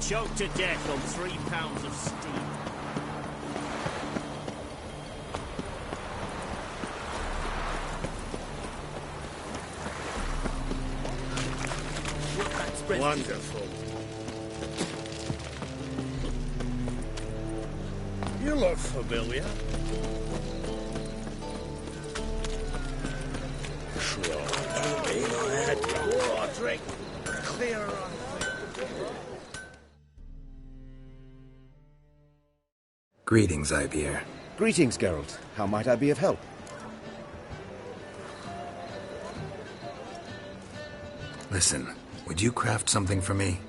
Choked to death on 3 pounds of steel. Wonderful. You look familiar. Drink. Clear on. Greetings, Ivier. Greetings, Geralt. How might I be of help? Listen, would you craft something for me?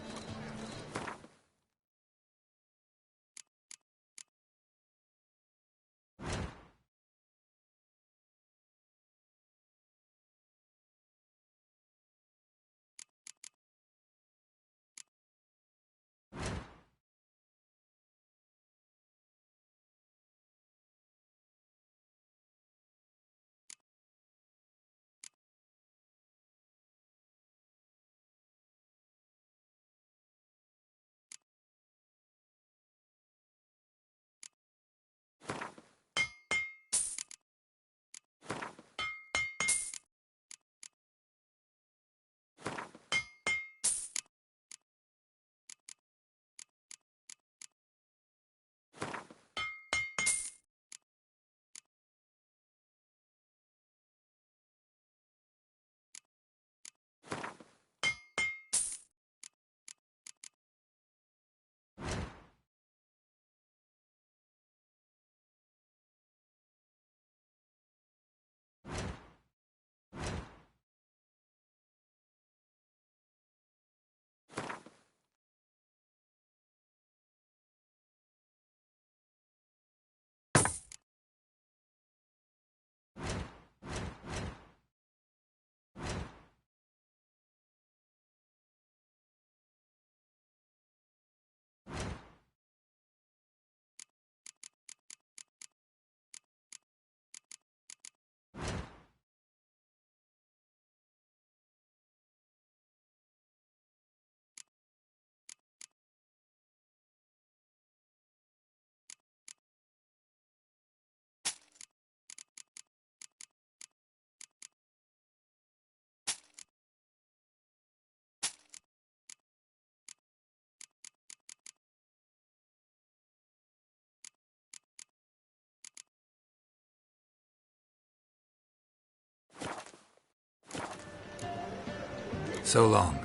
So long.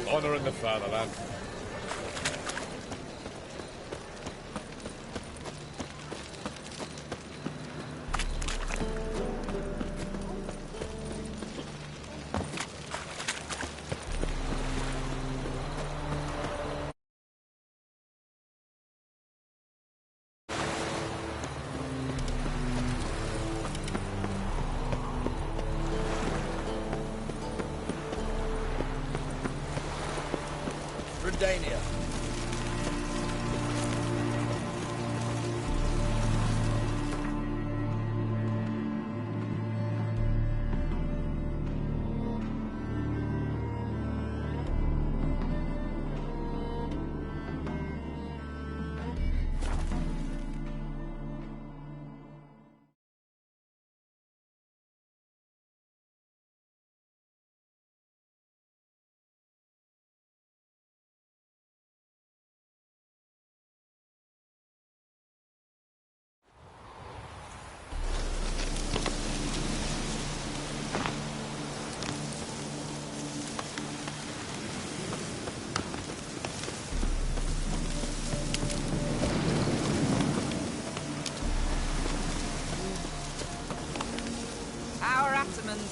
Honor in the fatherland. Dania.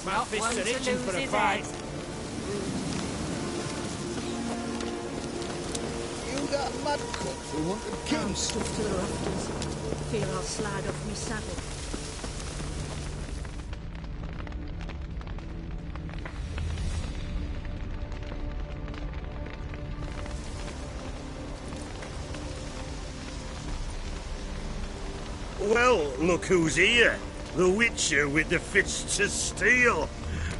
Not one to lose his head. You got mud cook who want the king. I'm stuffed to the rafters. Feel I'll slide off me saddle. Well, look who's here. The Witcher with the fists of steel.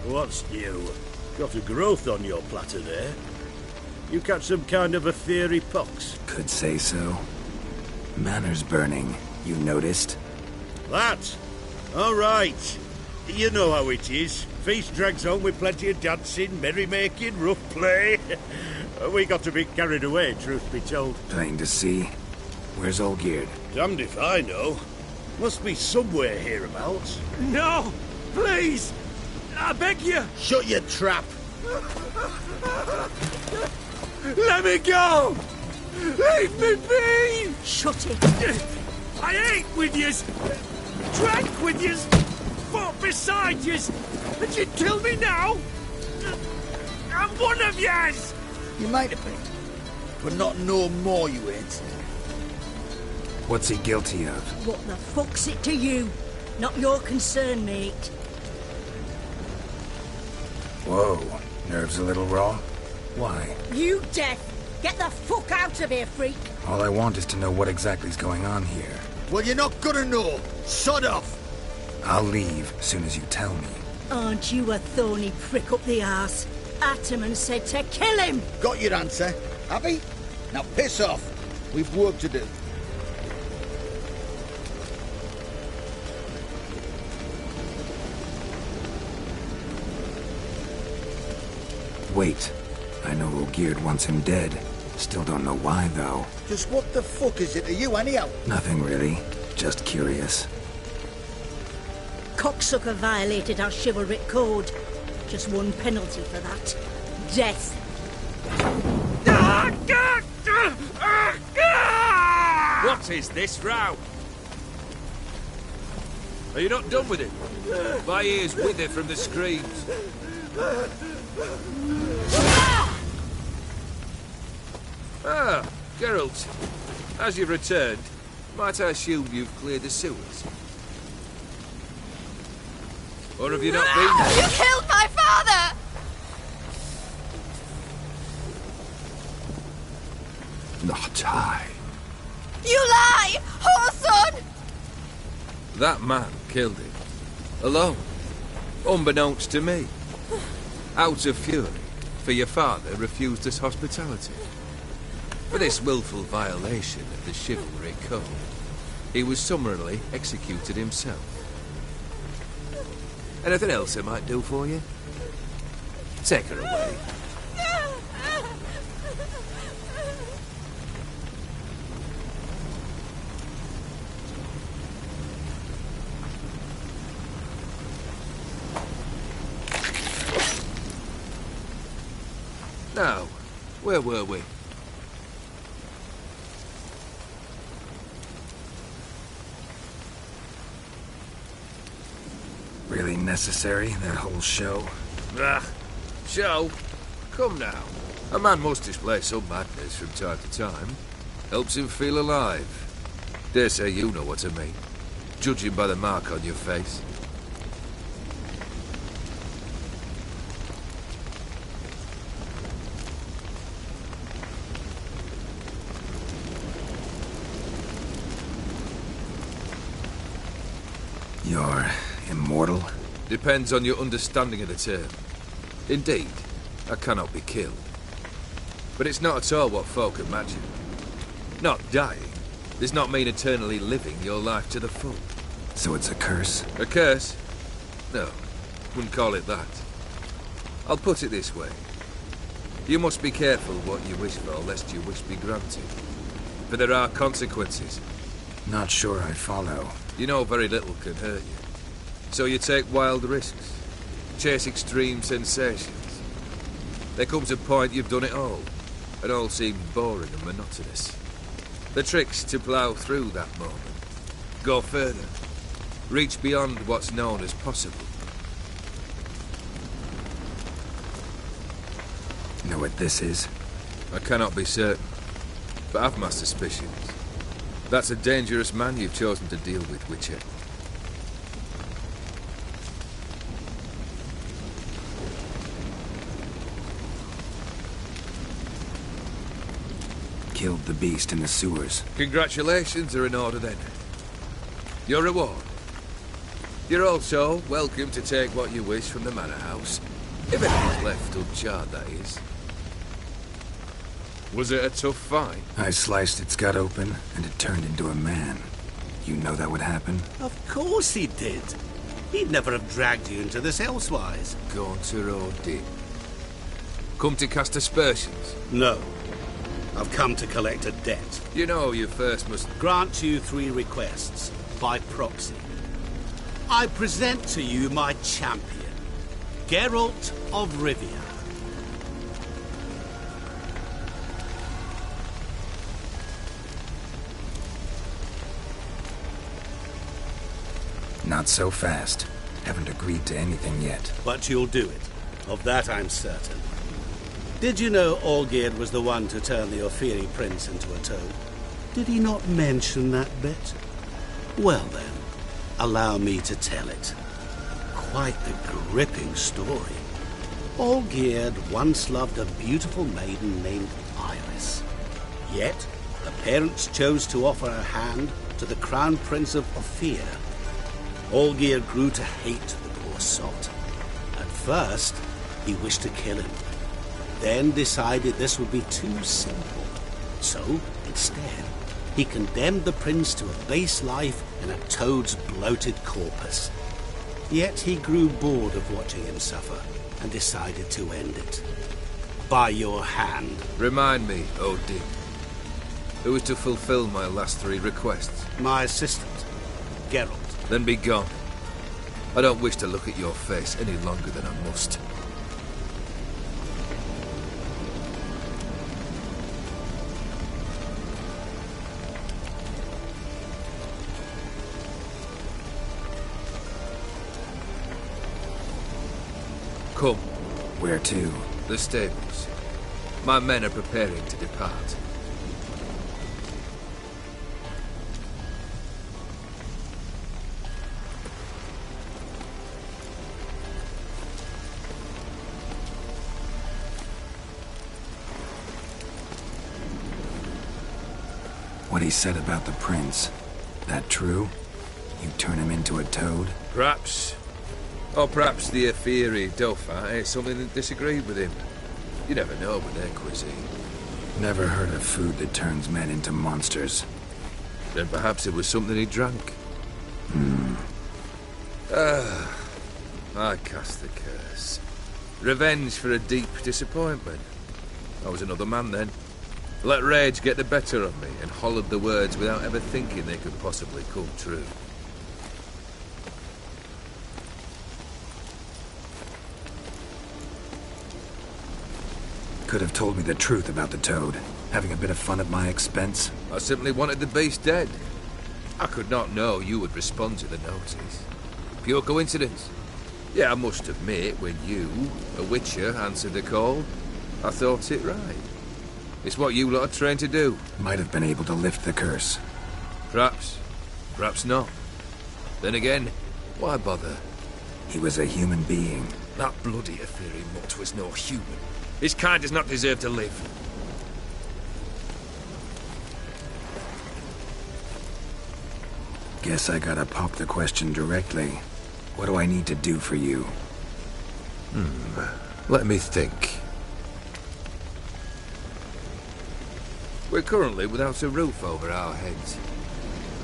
What's new? Got a growth on your platter there. You catch some kind of a fiery pox? Could say so. Manor's burning. You noticed? That? All right. You know how it is. Feast drags on with plenty of dancing, merrymaking, rough play. We got a bit carried away, truth be told. Plain to see. Where's Olgierd? Damned if I know. Must be somewhere hereabouts. No! Please! I beg you! Shut your trap! Let me go! Leave me be! Shut it! I ate with yous! Drank with yous! Fought beside yous! And you kill me now? I'm one of yous! You might have been, but not no more you ain't. What's he guilty of? What the fuck's it to you? Not your concern, mate. Whoa. Nerves a little raw? Why? You deaf! Get the fuck out of here, freak! All I want is to know what exactly is going on here. Well, you're not gonna know. Sod off! I'll leave as soon as you tell me. Aren't you a thorny prick up the arse? Ataman said to kill him! Got your answer. Happy? Now piss off. We've work to do. Wait. I know Olgierd wants him dead. Still don't know why, though. Just what the fuck is it to you, anyhow? Nothing really. Just curious. Cocksucker violated our chivalric code. Just one penalty for that. Death. What is this row? Are you not done with it? My ears wither from the screams. Ah, Geralt. As you've returned, might I assume you've cleared the sewers? Or have you not been? You killed my father! Not I. You lie! Whoreson! That man killed him. Alone. Unbeknownst to me. Out of fury, for your father refused us hospitality. For this willful violation of the chivalry code, he was summarily executed himself. Anything else I might do for you? Take her away. Now, where were we? Really necessary, that whole show? Ah, show? Come now. A man must display some madness from time to time. Helps him feel alive. Dare say you know what I mean. Judging by the mark on your face. You're immortal? Depends on your understanding of the term. Indeed, I cannot be killed. But it's not at all what folk imagine. Not dying does not mean eternally living your life to the full. So it's a curse? A curse? No, wouldn't call it that. I'll put it this way. You must be careful what you wish for, lest your wish be granted. For there are consequences. Not sure I follow. You know very little can hurt you. So you take wild risks. Chase extreme sensations. There comes a point you've done it all. And all seems boring and monotonous. The trick's to plough through that moment. Go further. Reach beyond what's known as possible. Know what this is? I cannot be certain, but I've my suspicions. That's a dangerous man you've chosen to deal with, Witcher. Killed the beast in the sewers. Congratulations are in order then. Your reward. You're also welcome to take what you wish from the manor house. If anything's left uncharred, that is. Was it a tough fight? I sliced its gut open, and it turned into a man. You know that would happen? Of course he did. He'd never have dragged you into this elsewise. Gaunter or did? Come to cast aspersions? No. I've come to collect a debt. You know you first must... Grant you 3 requests, by proxy. I present to you my champion, Geralt of Rivia. Not so fast. Haven't agreed to anything yet. But you'll do it. Of that I'm certain. Did you know Olgierd was the one to turn the Ophiri prince into a toad? Did he not mention that bit? Well then, allow me to tell it. Quite the gripping story. Olgierd once loved a beautiful maiden named Iris. Yet, the parents chose to offer her hand to the Crown Prince of Ophir. Olgierd grew to hate the poor sot. At first, he wished to kill him. Then decided this would be too simple. So, instead, he condemned the prince to a base life in a toad's bloated corpus. Yet he grew bored of watching him suffer and decided to end it. By your hand. Remind me, Odin. Who is to fulfill my last 3 requests? My assistant, Geralt. Then be gone. I don't wish to look at your face any longer than I must. Come. Where to? The stables. My men are preparing to depart. What he said about the prince. That true? You turn him into a toad? Perhaps. Or perhaps the Ophiri Dauphin ate something that disagreed with him. You never know with their cuisine. Never heard of food that turns men into monsters. Then perhaps it was something he drank. I cast the curse. Revenge for a deep disappointment. I was another man then. Let rage get the better of me and hollered the words without ever thinking they could possibly come true. Could have told me the truth about the toad. Having a bit of fun at my expense. I simply wanted the beast dead. I could not know you would respond to the notice. Pure coincidence. Yeah, I must admit, when you, a witcher, answered the call, I thought it right. It's what you lot are trained to do. Might have been able to lift the curse. Perhaps. Perhaps not. Then again, why bother? He was a human being. That bloody Ophiri mutt was no human. His kind does not deserve to live. Guess I gotta pop the question directly. What do I need to do for you? Let me think. We're currently without a roof over our heads.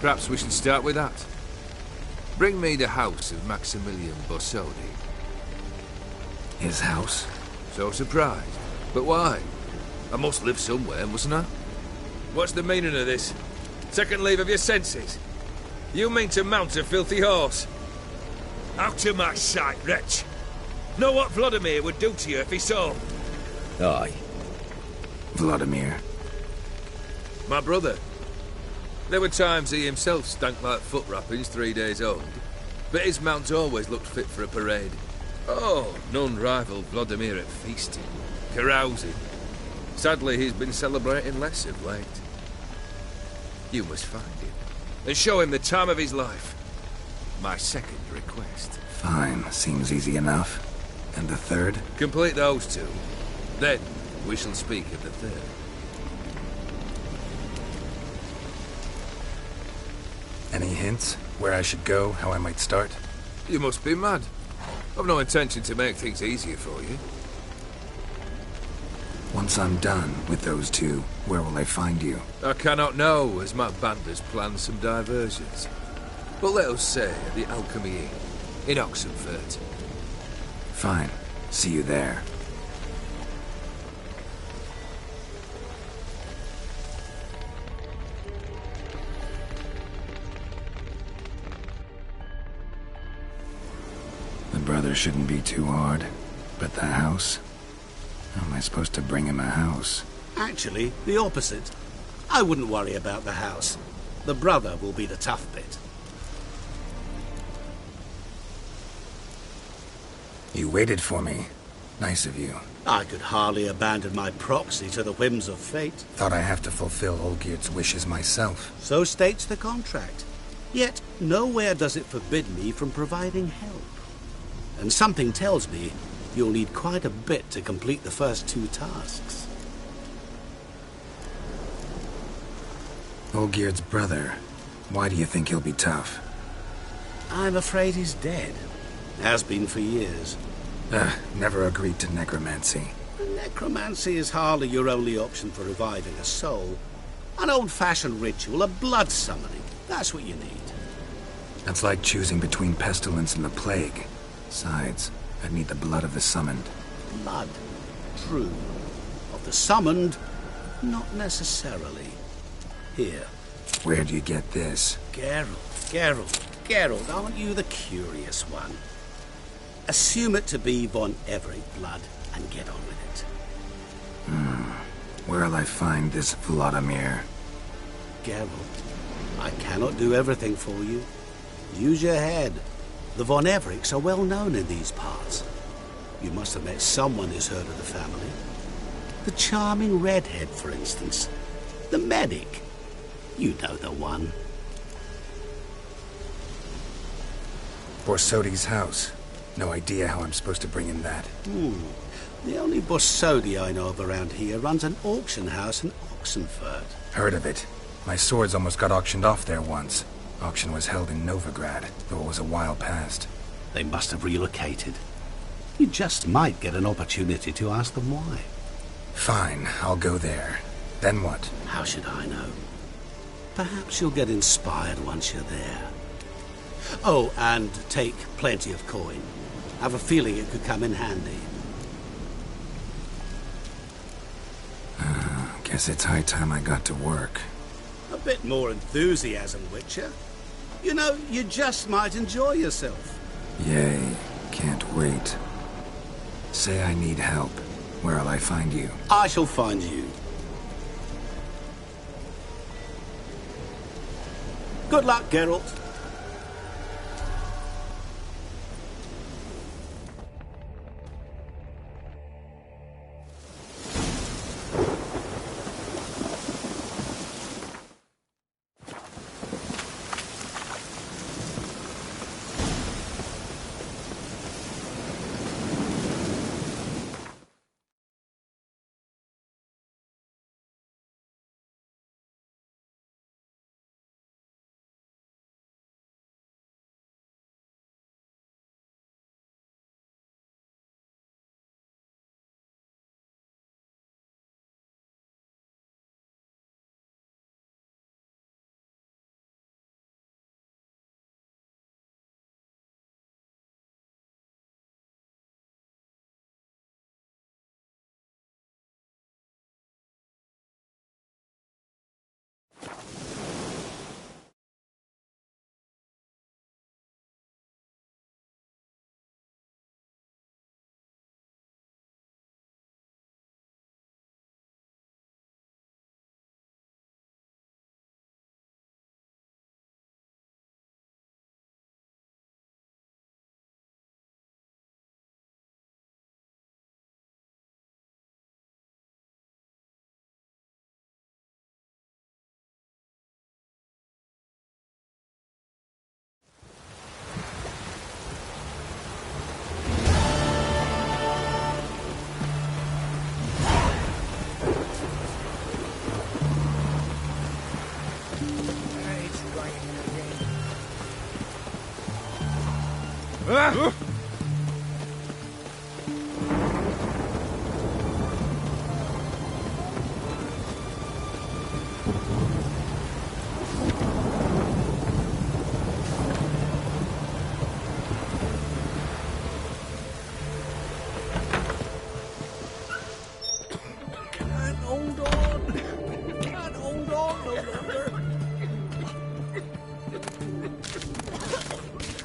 Perhaps we should start with that. Bring me the house of Maximilian Bossodi. His house? So surprised. But why? I must live somewhere, mustn't I? What's the meaning of this? Second leave of your senses? You mean to mount a filthy horse? Out of my sight, wretch! Know what Vladimir would do to you if he saw? Aye. Vladimir. My brother. There were times he himself stank like foot wrappings 3 days old, but his mount always looked fit for a parade. Oh, none rival Vladimir at feasting, carousing. Sadly, he's been celebrating less of late. You must find him, and show him the time of his life. My second request. Fine, seems easy enough. And the third? Complete those 2. Then, we shall speak of the third. Any hints? Where I should go? How I might start? You must be mad. I've no intention to make things easier for you. Once I'm done with those two, where will I find you? I cannot know, as my banders plan some diversions. But let us say at the Alchemy Inn, in Oxenfurt. Fine. See you there. The brother shouldn't be too hard. But the house? How am I supposed to bring him a house? Actually, the opposite. I wouldn't worry about the house. The brother will be the tough bit. You waited for me. Nice of you. I could hardly abandon my proxy to the whims of fate. Thought I have to fulfill Olgierd's wishes myself. So states the contract. Yet, nowhere does it forbid me from providing help. And something tells me you'll need quite a bit to complete the first two tasks. Olgierd's brother. Why do you think he'll be tough? I'm afraid he's dead. Has been for years. Never agreed to necromancy. Necromancy is hardly your only option for reviving a soul. An old-fashioned ritual, a blood summoning. That's what you need. That's like choosing between pestilence and the plague. Besides, I'd need the blood of the summoned. Blood. True. Of the summoned, not necessarily. Here. Where do you get this? Geralt, aren't you the curious one? Assume it to be von Everett blood and get on with it. Where'll I find this Vladimir? Geralt, I cannot do everything for you. Use your head. The von Evericks are well known in these parts. You must have met someone who's heard of the family. The charming redhead, for instance. The medic. You know the one. Borsodi's house. No idea how I'm supposed to bring in that. The only Borsodi I know of around here runs an auction house in Oxenfurt. Heard of it. My swords almost got auctioned off there once. Auction was held in Novigrad, though it was a while past. They must have relocated. You just might get an opportunity to ask them why. Fine, I'll go there. Then what? How should I know? Perhaps you'll get inspired once you're there. Oh, and take plenty of coin. Have a feeling it could come in handy. Guess it's high time I got to work. A bit more enthusiasm, Witcher. You know, you just might enjoy yourself. Yay, can't wait. Say I need help. Where'll I find you? I shall find you. Good luck, Geralt.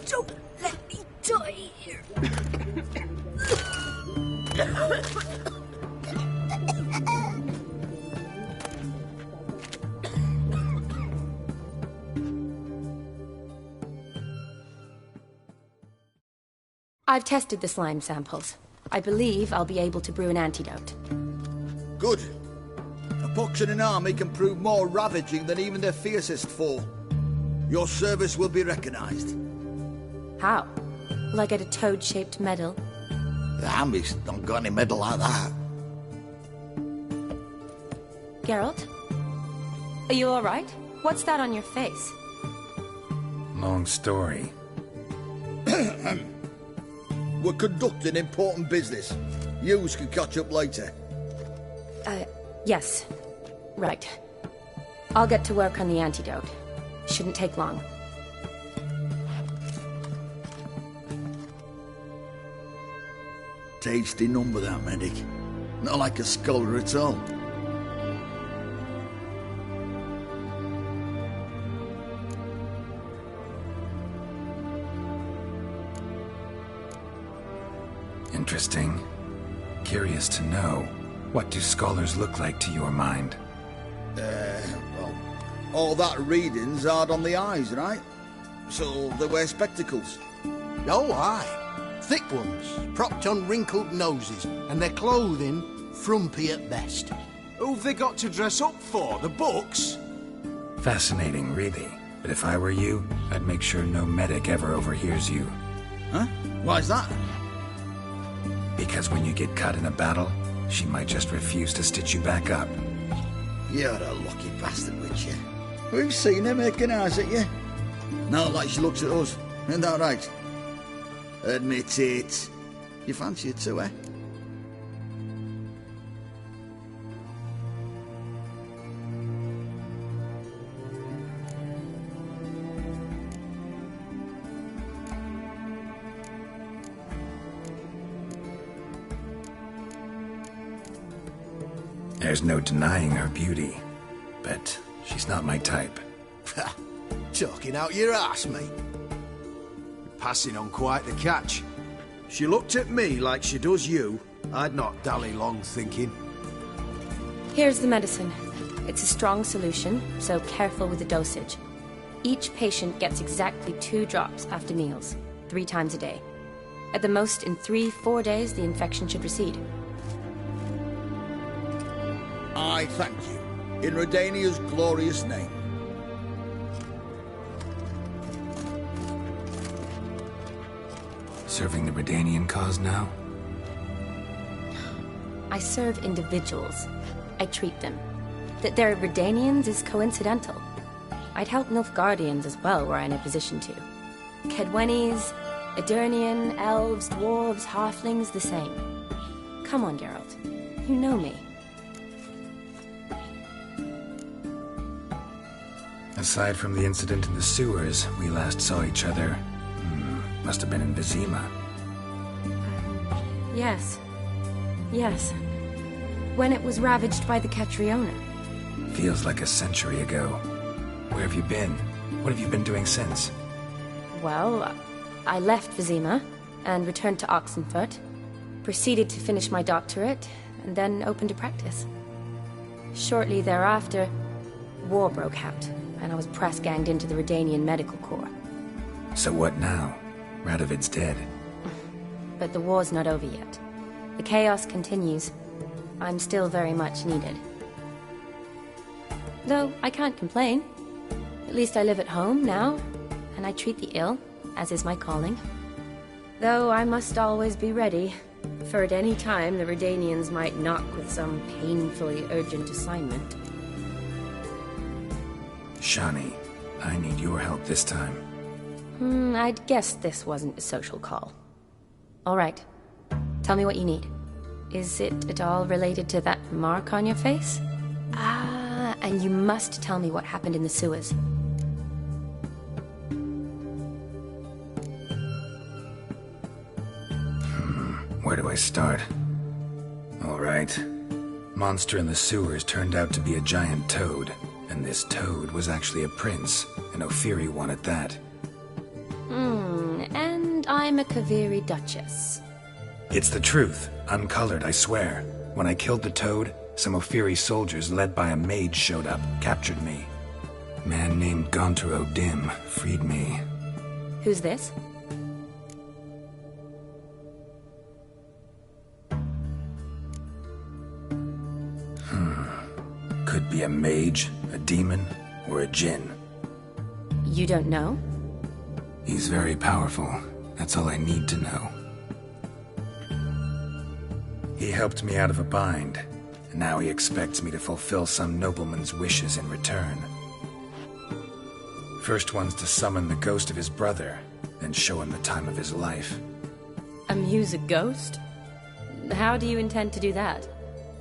Don't let me die here. I've tested the slime samples. I believe I'll be able to brew an antidote. Good. A pox in an army can prove more ravaging than even their fiercest foe. Your service will be recognized. How? Will I get a toad-shaped medal? The army's don't got any medal like that. Geralt? Are you alright? What's that on your face? Long story. We're conducting important business. Yous can catch up later. Yes. Right. I'll get to work on the antidote. Shouldn't take long. Tasty number, that medic. Not like a scholar at all. Interesting. Curious to know, what do scholars look like to your mind? Well, all that reading's hard on the eyes, right? So they wear spectacles. Oh, aye. Thick ones, propped on wrinkled noses, and their clothing frumpy at best. Who've they got to dress up for? The books? Fascinating, really. But if I were you, I'd make sure no medic ever overhears you. Huh? Why's that? Because when you get cut in a battle, she might just refuse to stitch you back up. You're a lucky bastard, Witcher. We've seen her making eyes at you. Not like she looks at us. Isn't that right? Admit it. You fancy it too, eh? There's no denying her beauty, but she's not my type. Talking out your ass, mate. Passing on quite the catch. She looked at me like she does you. I'd not dally long thinking. Here's the medicine. It's a strong solution, so careful with the dosage. Each patient gets exactly 2 drops after meals, 3 times a day. At the most, in 3-4 days, the infection should recede. I thank you. In Redania's glorious name. Serving the Redanian cause now? I serve individuals. I treat them. That they're Redanians is coincidental. I'd help Nilfgaardians as well were I in a position to. Kedwenis, Edirnian, elves, dwarves, halflings, the same. Come on, Geralt. You know me. Aside from the incident in the sewers, we last saw each other. Must have been in Vizima. Yes. Yes. When it was ravaged by the Catriona. Feels like a century ago. Where have you been? What have you been doing since? Well, I left Vizima and returned to Oxenfurt. Proceeded to finish my doctorate and then opened a practice. Shortly thereafter, war broke out and I was press-ganged into the Redanian Medical Corps. So what now? Radovid's dead. But the war's not over yet. The chaos continues. I'm still very much needed. Though I can't complain. At least I live at home now, and I treat the ill, as is my calling. Though I must always be ready, for at any time the Redanians might knock with some painfully urgent assignment. Shani, I need your help this time. I'd guess this wasn't a social call. All right. Tell me what you need. Is it at all related to that mark on your face? Ah, and you must tell me what happened in the sewers. Where do I start? All right. Monster in the sewers turned out to be a giant toad, and this toad was actually a prince, an Ophiri one at that. And I'm a Kaviri duchess. It's the truth, uncolored, I swear. When I killed the toad, some Ophiri soldiers led by a mage showed up, captured me. A man named Gaunter O'Dim freed me. Who's this? Could be a mage, a demon, or a djinn. You don't know? He's very powerful. That's all I need to know. He helped me out of a bind, and now he expects me to fulfill some nobleman's wishes in return. First one's to summon the ghost of his brother, then show him the time of his life. Amuse a ghost? How do you intend to do that?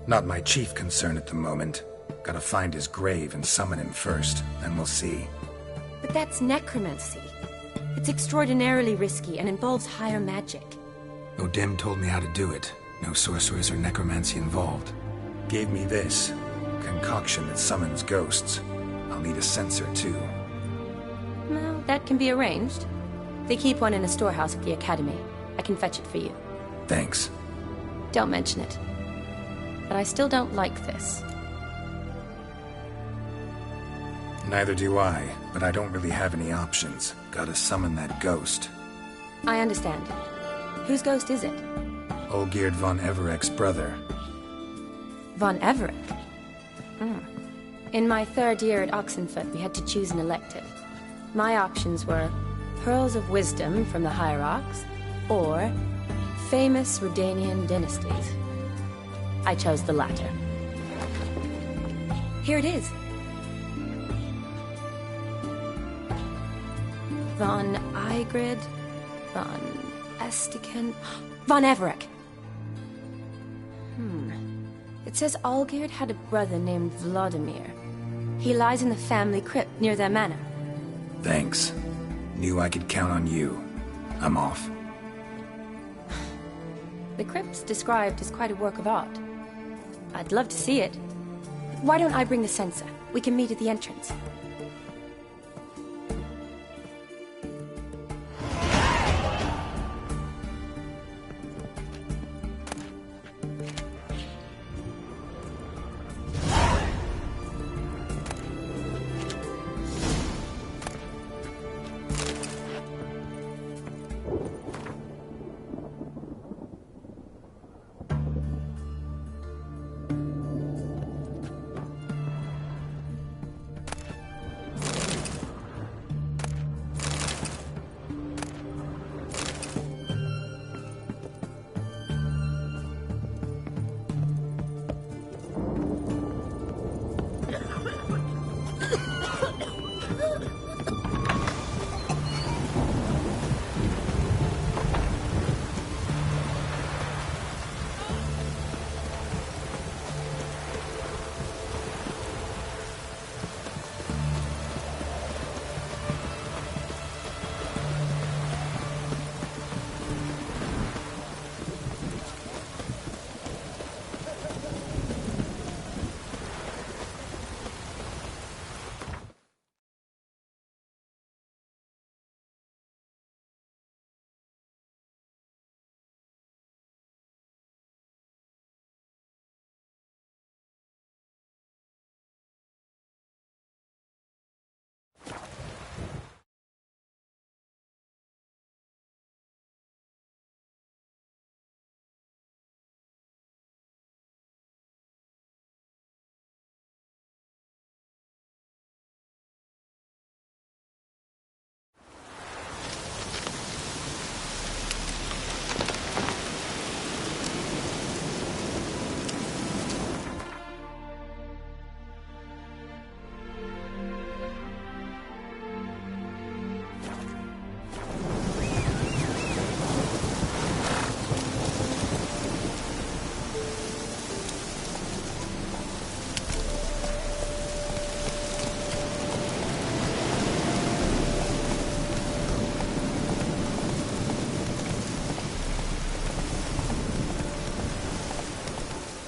Not my chief concern at the moment. Gotta find his grave and summon him first, then we'll see. But that's necromancy. It's extraordinarily risky and involves higher magic. O'Dim told me how to do it. No sorcerers or necromancy involved. Gave me this concoction that summons ghosts. I'll need a censer too. Well, that can be arranged. They keep one in a storehouse at the academy. I can fetch it for you. Thanks. Don't mention it. But I still don't like this. Neither do I, but I don't really have any options. Gotta summon that ghost. I understand. Whose ghost is it? Olgierd von Everek's brother. Von Everek? In my third year at Oxenfoot, we had to choose an elective. My options were Pearls of Wisdom from the Hierarchs, or famous Redanian dynasties. I chose the latter. Here it is. Von Igrid, Von Estiken, Von Everek. It says Olgierd had a brother named Vladimir. He lies in the family crypt near their manor. Thanks. Knew I could count on you. I'm off. The crypt's described as quite a work of art. I'd love to see it. Why don't I bring the censer? We can meet at the entrance.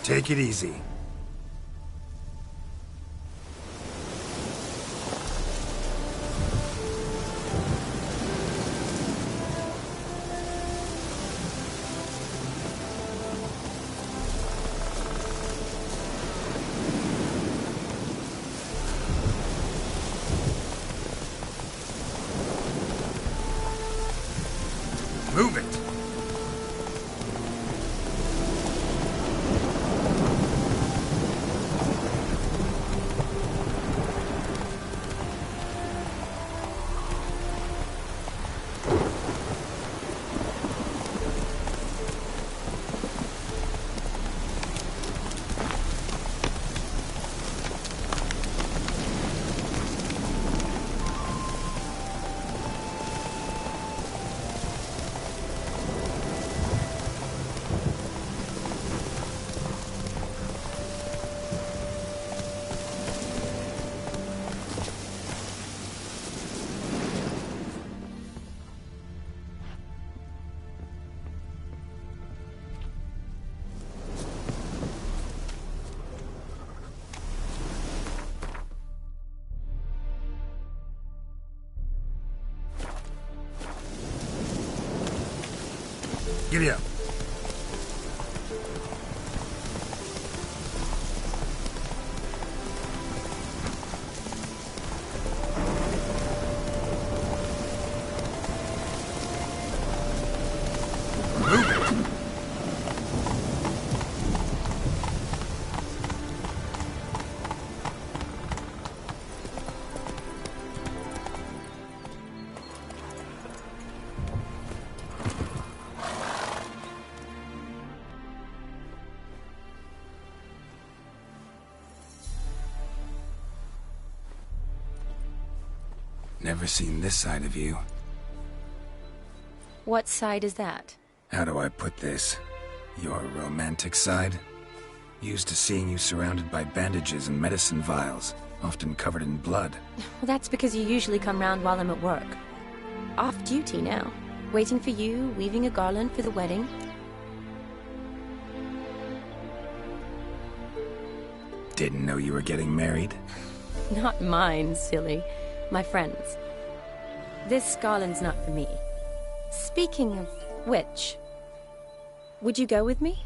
Take it easy. Move it! Giddy up. Move it. Never seen this side of you. What side is that? How do I put this? Your romantic side? Used to seeing you surrounded by bandages and medicine vials, often covered in blood. Well, that's because you usually come round while I'm at work. Off duty now. Waiting for you, weaving a garland for the wedding. Didn't know you were getting married? Not mine, silly. My friends. This garland's not for me. Speaking of which, would you go with me?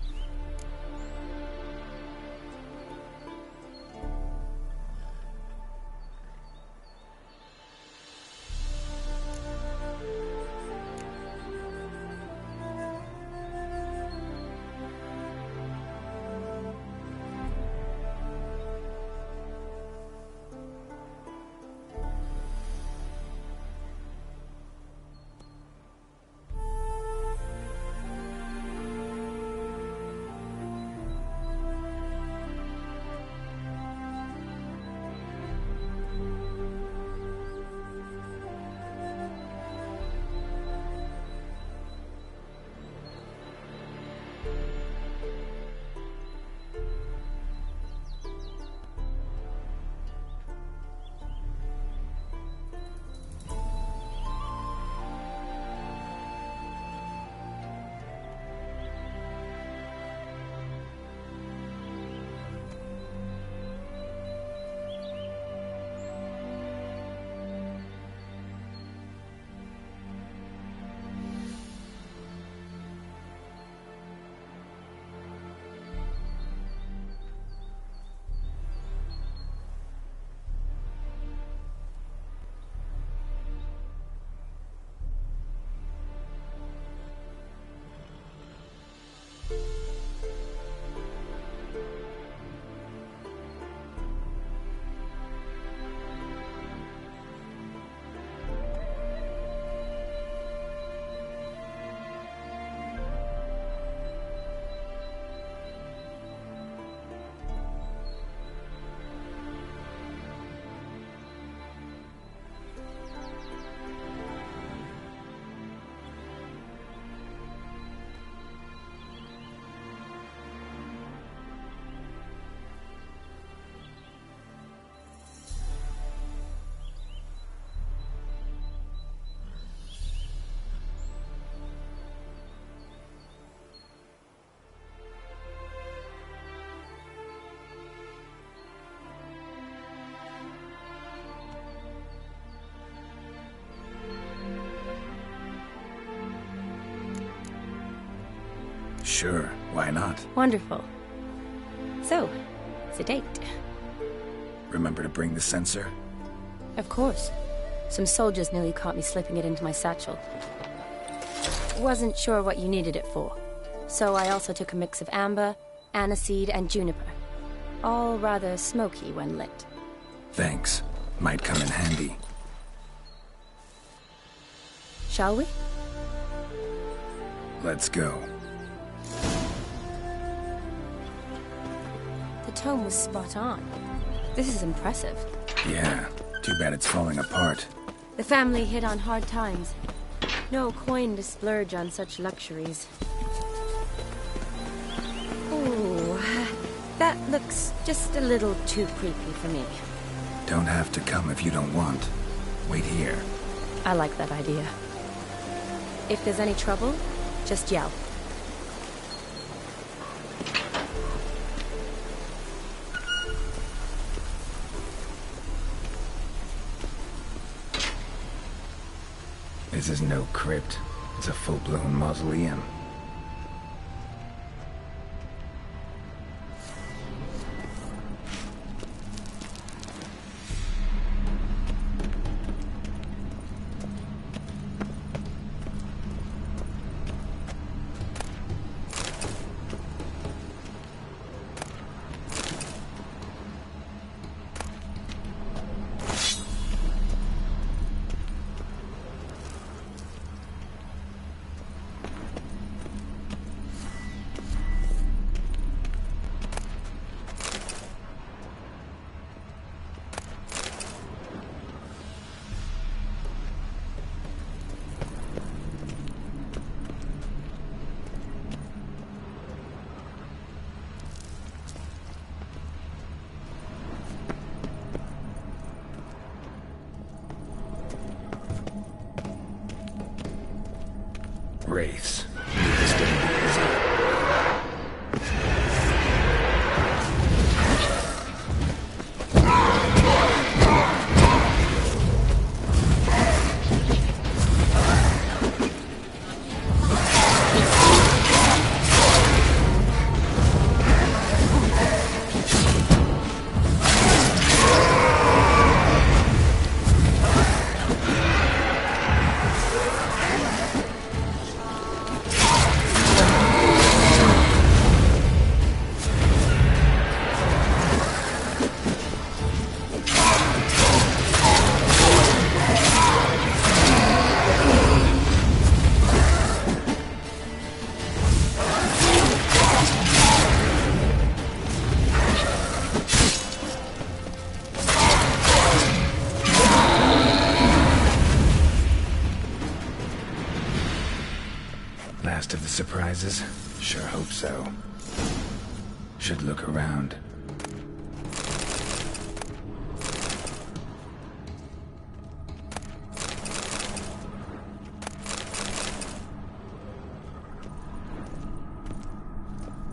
Sure, why not? Wonderful. So, it's a date. Remember to bring the sensor? Of course. Some soldiers nearly caught me slipping it into my satchel. Wasn't sure what you needed it for, so I also took a mix of amber, aniseed, and juniper. All rather smoky when lit. Thanks. Might come in handy. Shall we? Let's go. The tome was spot on. This is impressive. Yeah, too bad it's falling apart. The family hit on hard times. No coin to splurge on such luxuries. Ooh, that looks just a little too creepy for me. Don't have to come if you don't want. Wait here. I like that idea. If there's any trouble, just yell. This is no crypt. It's a full-blown mausoleum. Wraiths. This wouldn't be easy. Last of the surprises? Sure hope so. Should look around.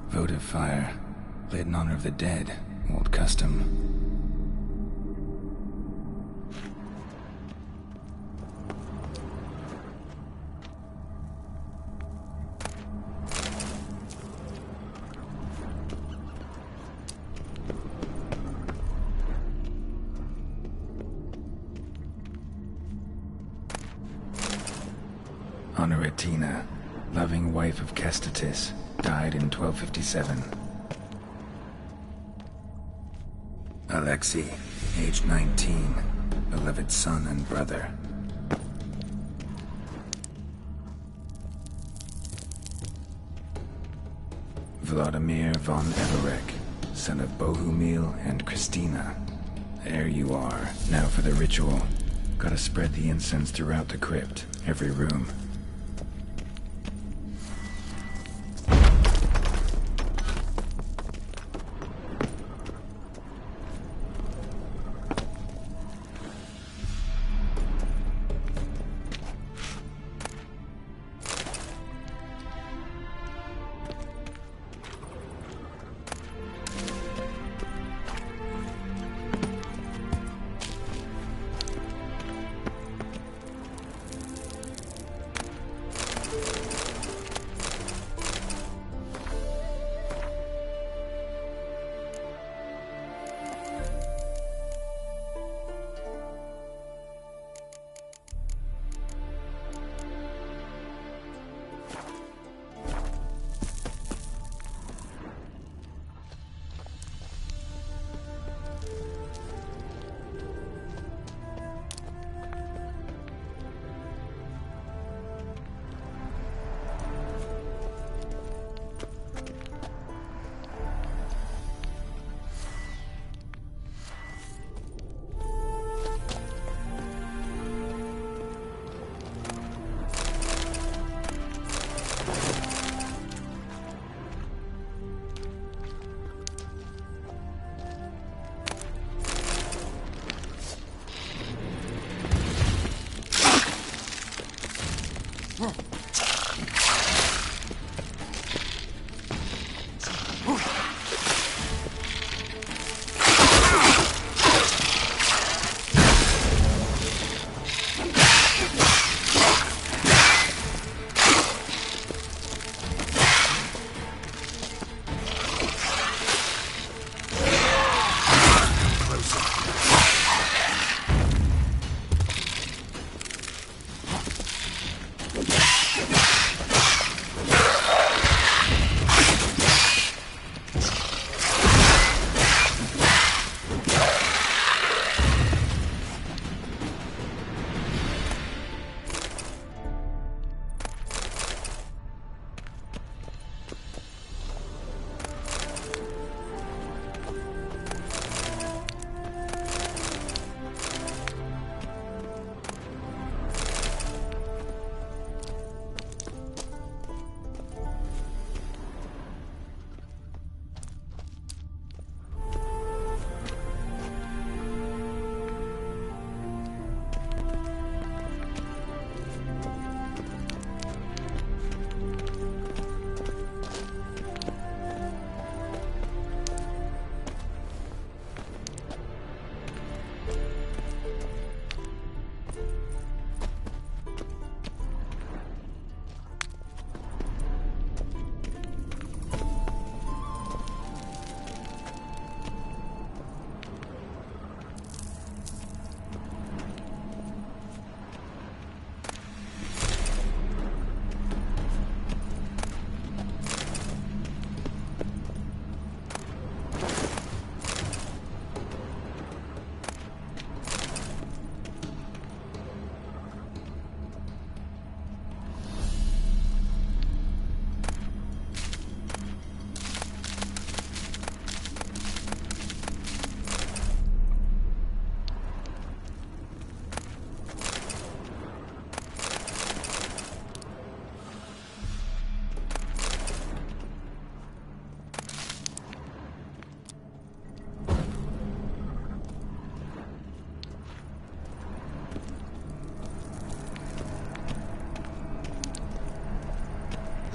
Votive fire. Lit in honor of the dead. Old custom. Honoratina, loving wife of Kestatis, died in 1257. Alexei, aged 19, beloved son and brother. Vladimir von Everek, son of Bohumil and Christina. There you are. Now for the ritual. Gotta spread the incense throughout the crypt, every room.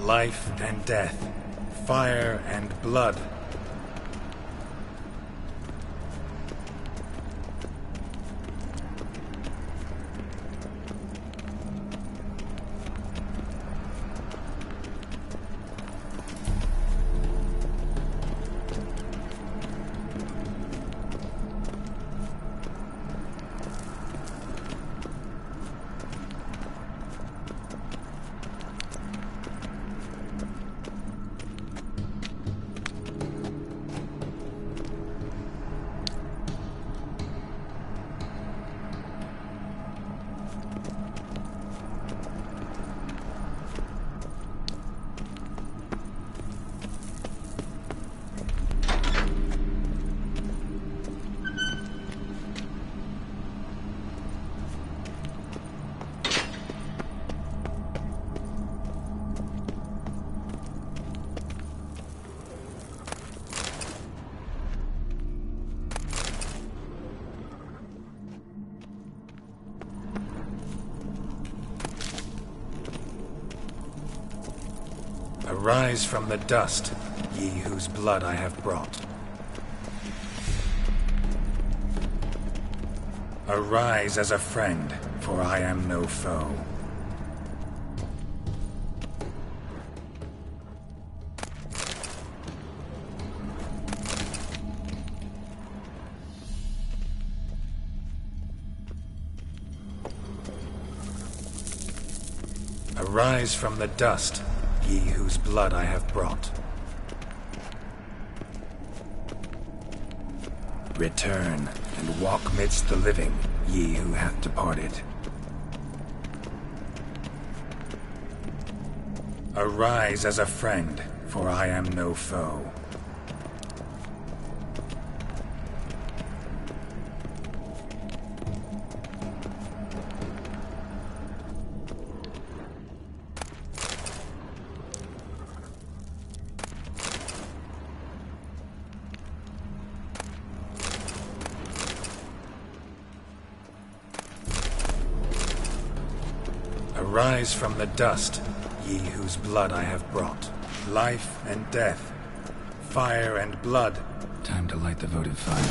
life and death, fire and blood. Arise from the dust, ye whose blood I have brought. Arise as a friend, for I am no foe. Arise from the dust, ye whose blood I have brought. Return, and walk midst the living, ye who hath departed. Arise as a friend, for I am no foe. Arise from the dust, ye whose blood I have brought. Life and death, fire and blood. Time to light the votive fire.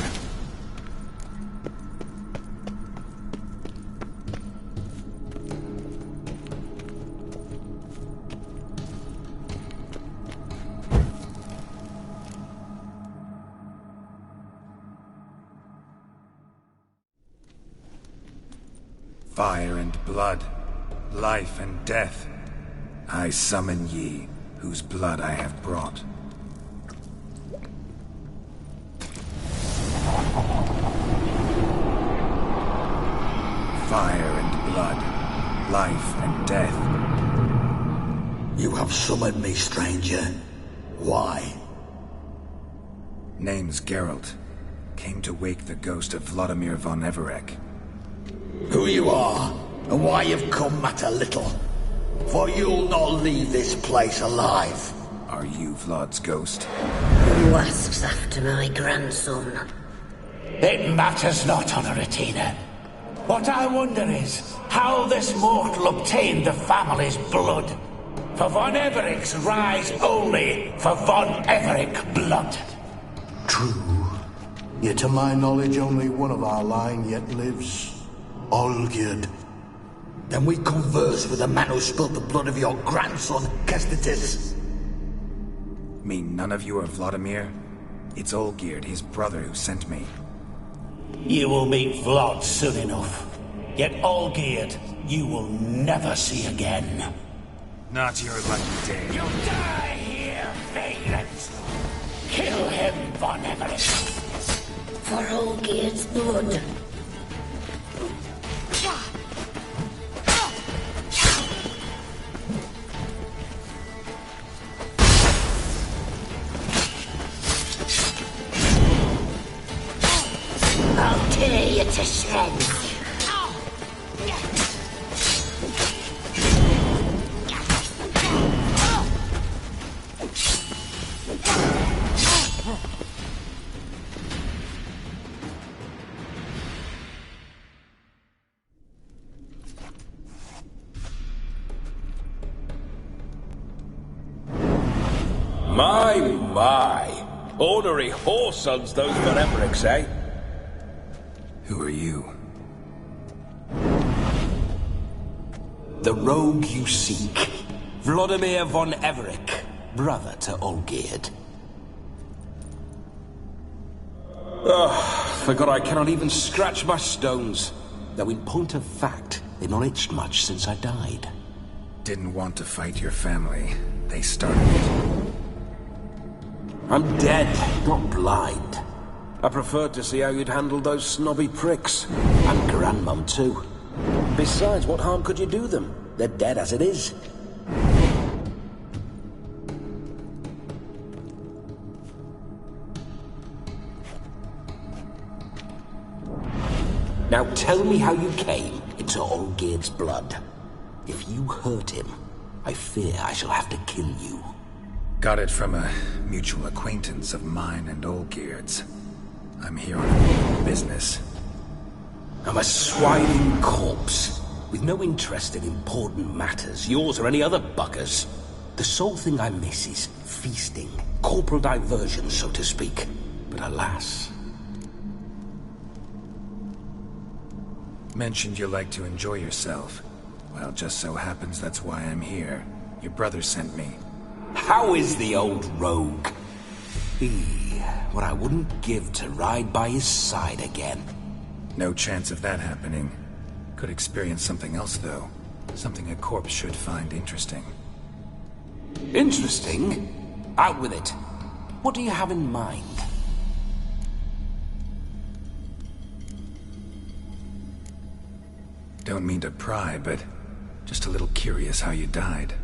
Fire and blood. Life and death, I summon ye, whose blood I have brought. Fire and blood, life and death. You have summoned me, stranger. Why? Name's Geralt. Came to wake the ghost of Vladimir von Everec. Who you are, and why you've come matter little. For you'll not leave this place alive. Are you Vlad's ghost? Who asks after my grandson? It matters not, Honoratina. What I wonder is how this mortal obtained the family's blood. For von Everic's rise only for von Everec blood. True. Yet to my knowledge only one of our line yet lives. Olgierd. Then we converse with the man who spilled the blood of your grandson, Kestetis. Mean none of you are Vladimir? It's Olgierd, his brother, who sent me. You will meet Vlad soon enough. Yet Olgierd, you will never see again. Not your lucky day. You'll die here, vagrant. Kill him, von Everec. For Olgierd's blood. I'll tear you to shreds. My. Ornery whoresons, those von Evericks, eh? Who are you? The rogue you seek. Vladimir von Everik, brother to Olgierd. Forgot I cannot even scratch my stones. Though in point of fact, they've not itched much since I died. Didn't want to fight your family. They started it. I'm dead, not blind. I preferred to see how you'd handled those snobby pricks. And Grandmum, too. Besides, what harm could you do them? They're dead as it is. Now tell me how you came into Olgierd's blood. If you hurt him, I fear I shall have to kill you. Got it from a mutual acquaintance of mine and Olgierd's. I'm here on business. I'm a swining corpse, with no interest in important matters, yours or any other buggers. The sole thing I miss is feasting, corporal diversion, so to speak. But alas... Mentioned you like to enjoy yourself. Well, just so happens that's why I'm here. Your brother sent me. How is the old rogue? What I wouldn't give to ride by his side again. No chance of that happening. Could experience something else, though. Something a corpse should find interesting. Interesting? Out with it. What do you have in mind? Don't mean to pry, but just a little curious how you died.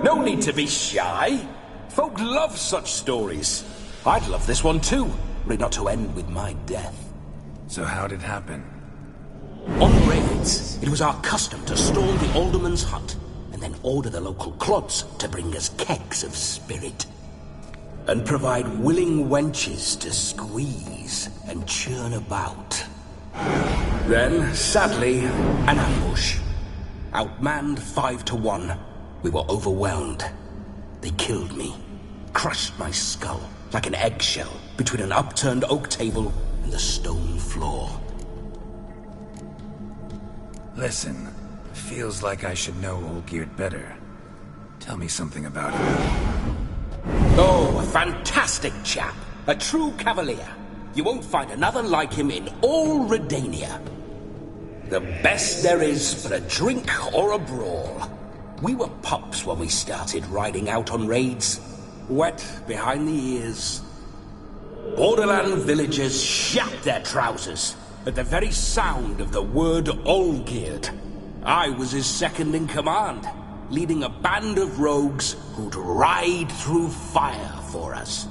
No need to be shy. Folk love such stories. I'd love this one too, were it not to end with my death. So how'd it happen? On raids, it was our custom to storm the alderman's hut, and then order the local clods to bring us kegs of spirit. And provide willing wenches to squeeze and churn about. Then, sadly, an ambush. Outmanned 5-1. We were overwhelmed. They killed me. Crushed my skull like an eggshell between an upturned oak table and the stone floor. Listen, feels like I should know Olgierd better. Tell me something about him. Oh, a fantastic chap. A true cavalier. You won't find another like him in all Redania. The best there is for a drink or a brawl. We were pups when we started riding out on raids. Wet behind the ears. Borderland villagers shat their trousers at the very sound of the word Olgierd. I was his second in command, leading a band of rogues who'd ride through fire for us.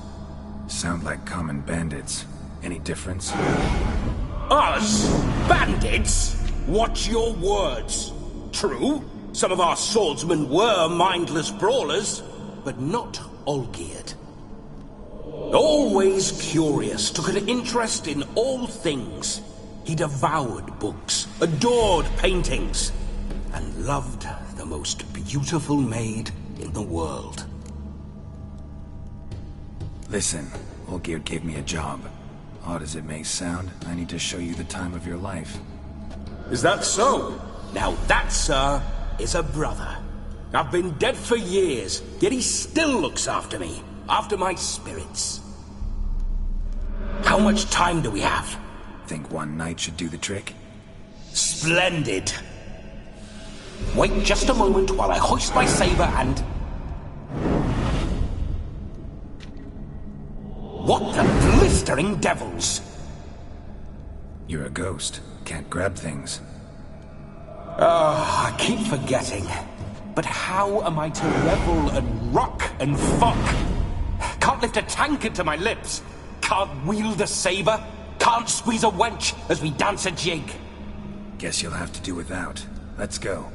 Sound like common bandits. Any difference? Us? Bandits? Watch your words. True, some of our swordsmen were mindless brawlers, but not Olgierd. Always curious, took an interest in all things. He devoured books, adored paintings, and loved the most beautiful maid in the world. Listen, Olgierd gave me a job. Odd as it may sound, I need to show you the time of your life. Is that so? Now that, sir, is a brother. I've been dead for years, yet he still looks after me, after my spirits. How much time do we have? Think one night should do the trick? Splendid. Wait just a moment while I hoist my saber and... What the blistering devils? You're a ghost. Can't grab things. I keep forgetting. But how am I to revel and rock and fuck? Can't lift a tankard to my lips. Can't wield a saber. Can't squeeze a wench as we dance a jig. Guess you'll have to do without. Let's go.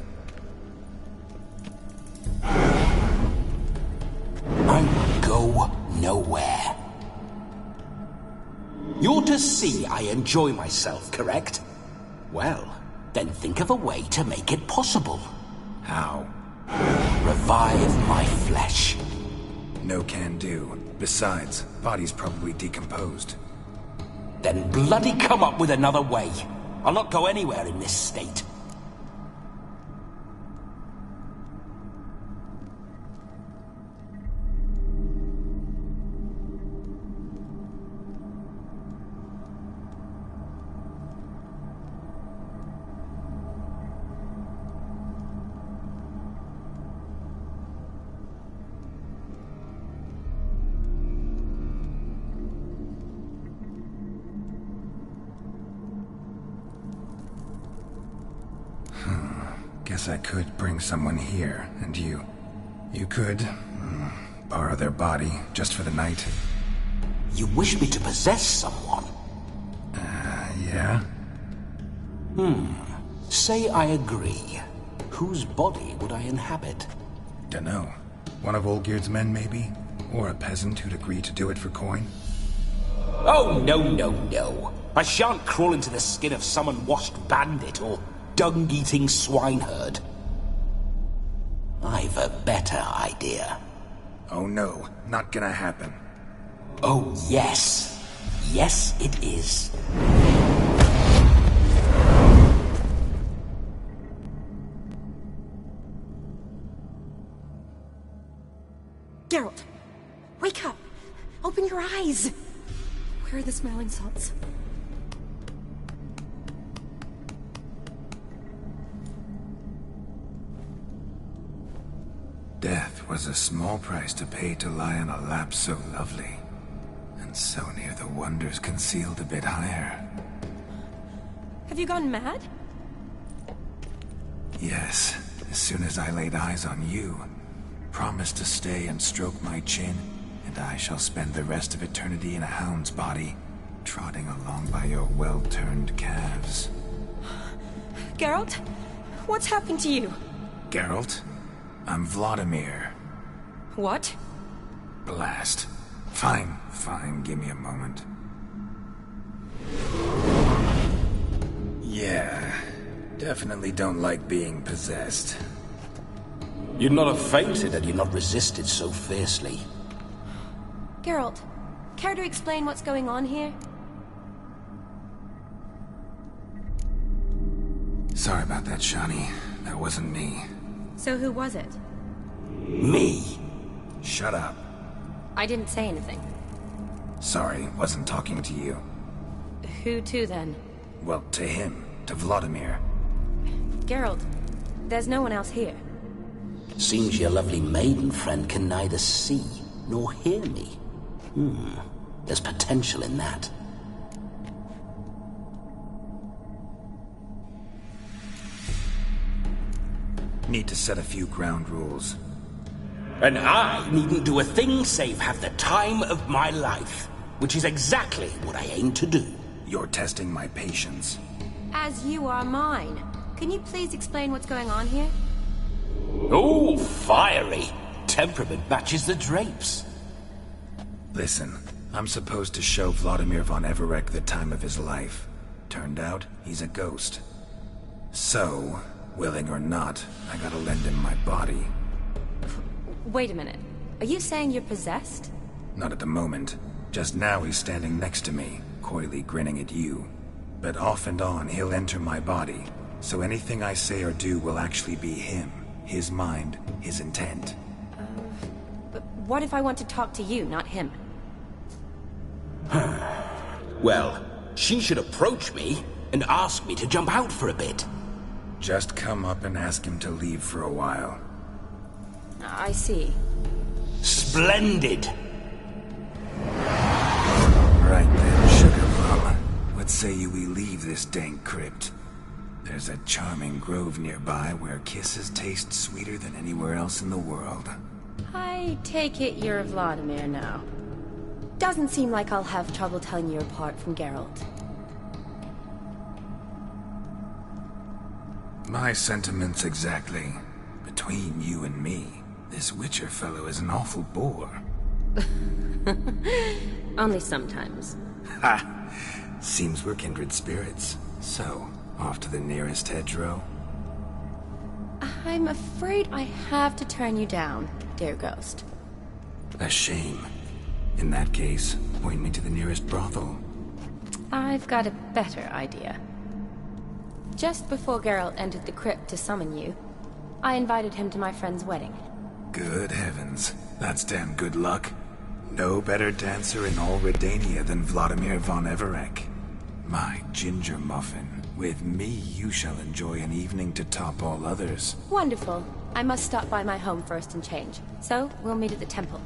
I will go nowhere. You're to see I enjoy myself, correct? Well, then think of a way to make it possible. How? Revive my flesh. No can do. Besides, body's probably decomposed. Then bloody come up with another way. I'll not go anywhere in this state. Guess I could bring someone here, and you could borrow their body just for the night. You wish me to possess someone? Yeah? Say I agree. Whose body would I inhabit? Dunno. One of Olgierd's men, maybe? Or a peasant who'd agree to do it for coin? Oh, no. I shan't crawl into the skin of some unwashed bandit or dung-eating swineherd. I've a better idea. Oh no, not gonna happen. Oh, yes. Yes, it is. Geralt, wake up! Open your eyes! Where are the smelling salts? Death was a small price to pay to lie on a lap so lovely, and so near the wonders concealed a bit higher. Have you gone mad? Yes, as soon as I laid eyes on you, promised to stay and stroke my chin, and I shall spend the rest of eternity in a hound's body, trotting along by your well-turned calves. Geralt, what's happened to you? Geralt? I'm Vladimir. What? Blast. Fine, give me a moment. Yeah, definitely don't like being possessed. You'd not have fainted had you not resisted so fiercely. Geralt, care to explain what's going on here? Sorry about that, Shani. That wasn't me. So who was it? Me. Shut up. I didn't say anything. Sorry, wasn't talking to you. Who to then? Well, to him. To Vladimir. Geralt, there's no one else here. Seems your lovely maiden friend can neither see nor hear me. There's potential in that. Need to set a few ground rules. And I needn't do a thing save have the time of my life, which is exactly what I aim to do. You're testing my patience. As you are mine. Can you please explain what's going on here? Oh, fiery. Temperament matches the drapes. Listen, I'm supposed to show Vladimir von Everec the time of his life. Turned out, he's a ghost. So, willing or not, I gotta lend him my body. Wait a minute. Are you saying you're possessed? Not at the moment. Just now he's standing next to me, coyly grinning at you. But off and on, he'll enter my body. So anything I say or do will actually be him. His mind, his intent. But what if I want to talk to you, not him? Well, she should approach me and ask me to jump out for a bit. Just come up and ask him to leave for a while. I see. Splendid! Right then, sugar plum. What say you we leave this dank crypt? There's a charming grove nearby where kisses taste sweeter than anywhere else in the world. I take it you're Vladimir now. Doesn't seem like I'll have trouble telling you apart from Geralt. My sentiments exactly. Between you and me, this Witcher fellow is an awful bore. Only sometimes. Ha! Seems we're kindred spirits. So, off to the nearest hedgerow? I'm afraid I have to turn you down, dear ghost. A shame. In that case, point me to the nearest brothel. I've got a better idea. Just before Geralt entered the crypt to summon you, I invited him to my friend's wedding. Good heavens. That's damn good luck. No better dancer in all Redania than Vladimir von Everec. My ginger muffin. With me, you shall enjoy an evening to top all others. Wonderful. I must stop by my home first and change. So, we'll meet at the temple.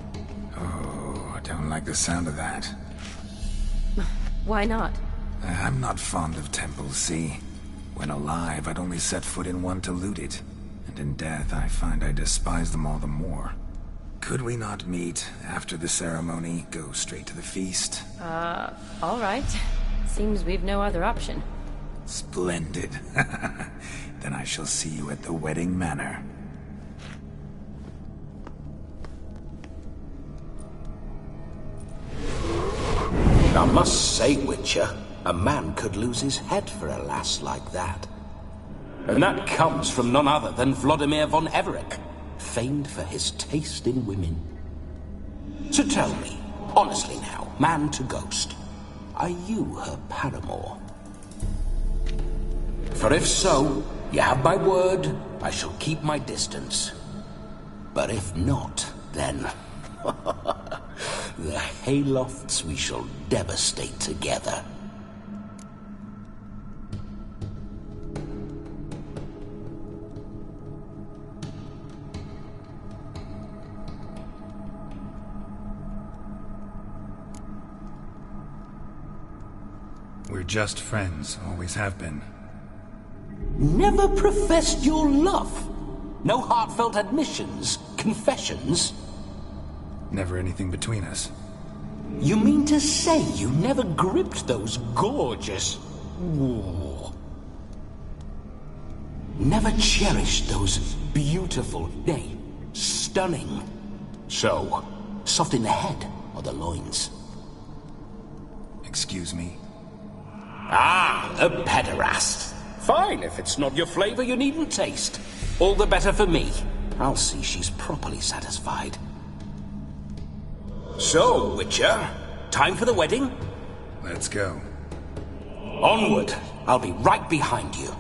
Oh, I don't like the sound of that. Why not? I'm not fond of temples, see? When alive, I'd only set foot in one to loot it. And in death, I find I despise them all the more. Could we not meet after the ceremony, go straight to the feast? All right. Seems we've no other option. Splendid. Then I shall see you at the wedding manor. I must say, Witcher, a man could lose his head for a lass like that. And that comes from none other than Vladimir von Everec, famed for his taste in women. So tell me, honestly now, man to ghost, are you her paramour? For if so, you have my word, I shall keep my distance. But if not, then... the haylofts we shall devastate together. We're just friends, always have been. Never professed your love? No heartfelt admissions, confessions? Never anything between us. You mean to say you never gripped those gorgeous... Ooh. Never cherished those beautiful, nay, stunning... So, soft in the head or the loins? Excuse me? Ah, a pederast. Fine, if it's not your flavor, you needn't taste. All the better for me. I'll see she's properly satisfied. So, Witcher, time for the wedding? Let's go. Onward. I'll be right behind you.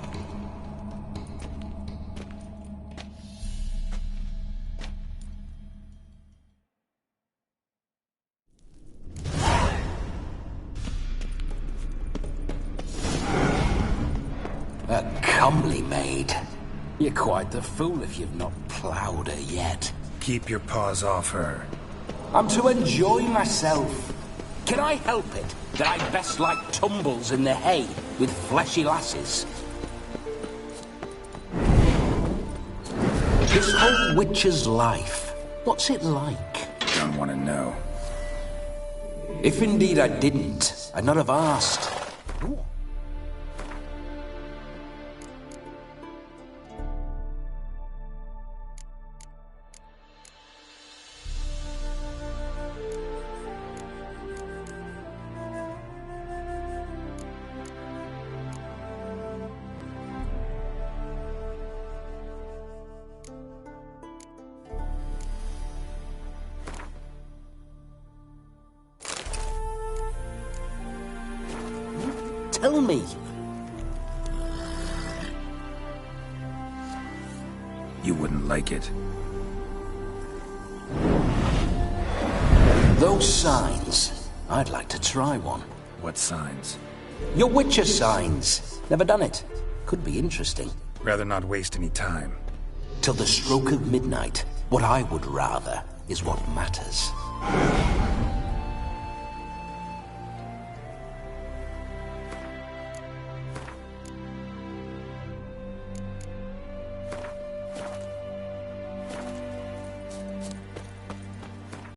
A comely maid. You're quite the fool if you've not ploughed her yet. Keep your paws off her. I'm to enjoy myself. Can I help it that I best like tumbles in the hay with fleshy lasses? This whole witcher's life, what's it like? Don't want to know. If indeed I didn't, I'd not have asked. Ooh. Tell me. You wouldn't like it. Those signs. I'd like to try one. What signs? Your Witcher signs. Never done it. Could be interesting. Rather not waste any time. Till the stroke of midnight, what I would rather is what matters.